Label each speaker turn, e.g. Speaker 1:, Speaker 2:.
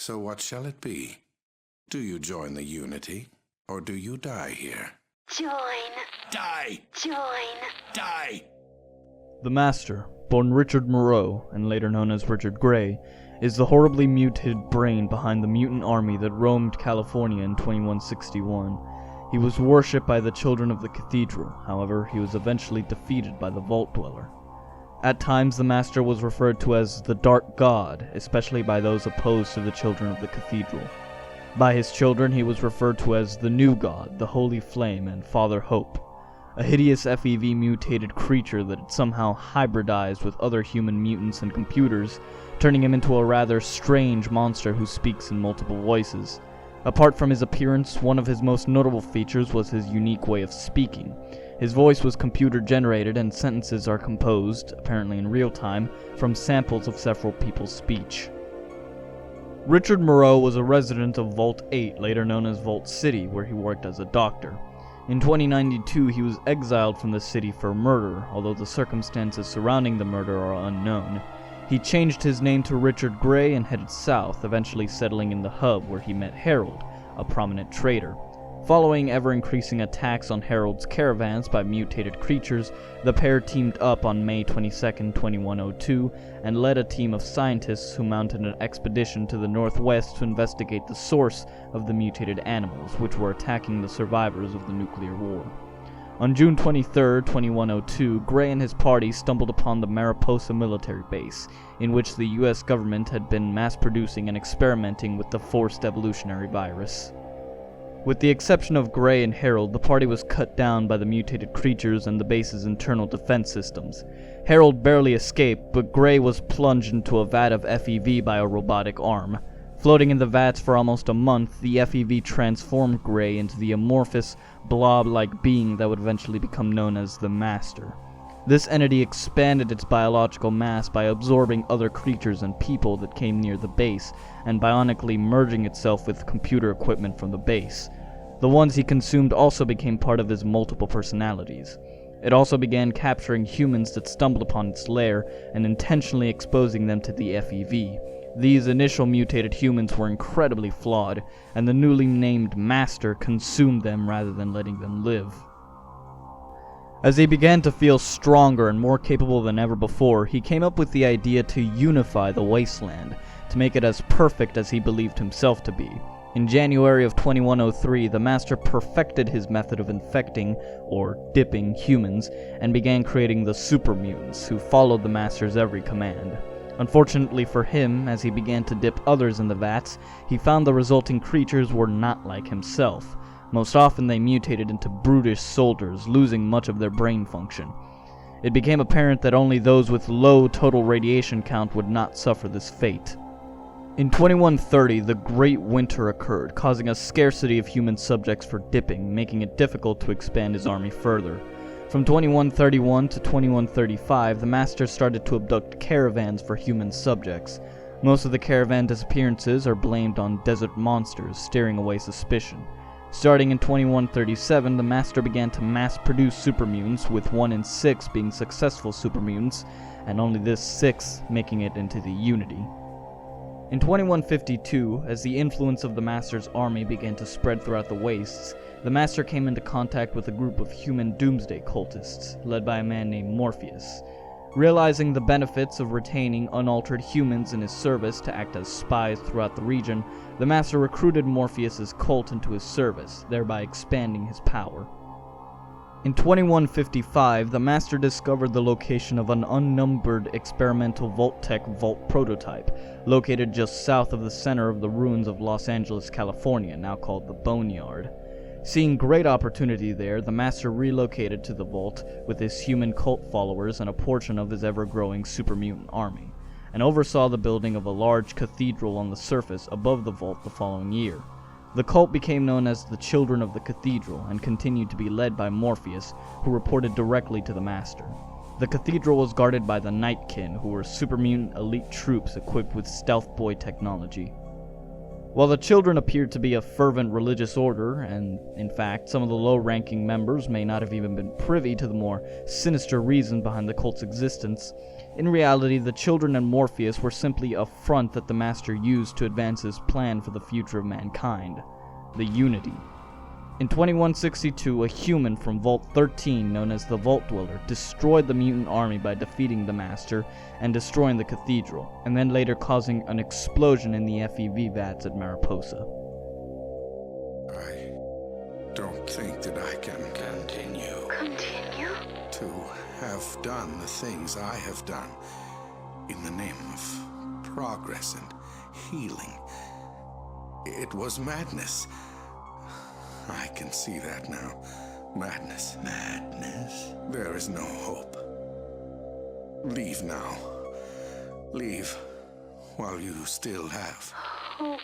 Speaker 1: So what shall it be? Do you join the Unity, or do you die here?
Speaker 2: Join.
Speaker 1: Die!
Speaker 2: Join.
Speaker 1: Die!
Speaker 3: The Master, born Richard Moreau, and later known as Richard Grey, is the horribly mutated brain behind the mutant army that roamed California in 2161. He was worshipped by the children of the cathedral, however, he was eventually defeated by the Vault Dweller. At times, the Master was referred to as the Dark God, especially by those opposed to the children of the cathedral. By his children, he was referred to as the New God, the Holy Flame, and Father Hope, a hideous F.E.V mutated creature that had somehow hybridized with other human mutants and computers, turning him into a rather strange monster who speaks in multiple voices. Apart from his appearance, one of his most notable features was his unique way of speaking. His voice was computer-generated, and sentences are composed, apparently in real time, from samples of several people's speech. Richard Moreau was a resident of Vault 8, later known as Vault City, where he worked as a doctor. In 2092, he was exiled from the city for murder, although the circumstances surrounding the murder are unknown. He changed his name to Richard Grey and headed south, eventually settling in the hub where he met Harold, a prominent trader. Following ever-increasing attacks on Harold's caravans by mutated creatures, the pair teamed up on May 22, 2102, and led a team of scientists who mounted an expedition to the northwest to investigate the source of the mutated animals, which were attacking the survivors of the nuclear war. On June 23, 2102, Grey and his party stumbled upon the Mariposa military base, in which the US government had been mass-producing and experimenting with the forced evolutionary virus. With the exception of Grey and Harold, the party was cut down by the mutated creatures and the base's internal defense systems. Harold barely escaped, but Grey was plunged into a vat of F.E.V by a robotic arm. Floating in the vats for almost a month, the F.E.V transformed Grey into the amorphous, blob-like being that would eventually become known as the Master. This entity expanded its biological mass by absorbing other creatures and people that came near the base, and bionically merging itself with computer equipment from the base. The ones he consumed also became part of his multiple personalities. It also began capturing humans that stumbled upon its lair and intentionally exposing them to the F.E.V. These initial mutated humans were incredibly flawed, and the newly named Master consumed them rather than letting them live. As he began to feel stronger and more capable than ever before, he came up with the idea to unify the wasteland, to make it as perfect as he believed himself to be. In January of 2103, the Master perfected his method of infecting, or dipping, humans, and began creating the super mutants, who followed the Master's every command. Unfortunately for him, as he began to dip others in the vats, he found the resulting creatures were not like himself. Most often they mutated into brutish soldiers, losing much of their brain function. It became apparent that only those with low total radiation count would not suffer this fate. In 2130, the Great Winter occurred, causing a scarcity of human subjects for dipping, making it difficult to expand his army further. From 2131 to 2135, the Master started to abduct caravans for human subjects. Most of the caravan disappearances are blamed on desert monsters, steering away suspicion. Starting in 2137, the Master began to mass-produce supermutants, with 1 in 6 being successful supermutants, and only this 6 making it into the Unity. In 2152, as the influence of the Master's army began to spread throughout the wastes, the Master came into contact with a group of human doomsday cultists, led by a man named Morpheus. Realizing the benefits of retaining unaltered humans in his service to act as spies throughout the region, the Master recruited Morpheus's cult into his service, thereby expanding his power. In 2155, the Master discovered the location of an unnumbered experimental Vault-Tec vault prototype, located just south of the center of the ruins of Los Angeles, California, now called the Boneyard. Seeing great opportunity there, the Master relocated to the vault with his human cult followers and a portion of his ever-growing super-mutant army, and oversaw the building of a large cathedral on the surface above the vault the following year. The cult became known as the Children of the Cathedral and continued to be led by Morpheus, who reported directly to the Master. The cathedral was guarded by the Nightkin, who were super-mutant elite troops equipped with stealth boy technology. While the children appeared to be a fervent religious order, and in fact some of the low-ranking members may not have even been privy to the more sinister reason behind the cult's existence, in reality the children and Morpheus were simply a front that the Master used to advance his plan for the future of mankind, the Unity. In 2162, a human from Vault 13, known as the Vault Dweller, destroyed the mutant army by defeating the Master and destroying the cathedral, and then later causing an explosion in the F.E.V vats at Mariposa.
Speaker 1: I don't think that I can continue to have done the things I have done in the name of progress and healing. It was madness. I can see that now. Madness. Madness? There is no hope. Leave now. Leave while you still have
Speaker 2: Hope.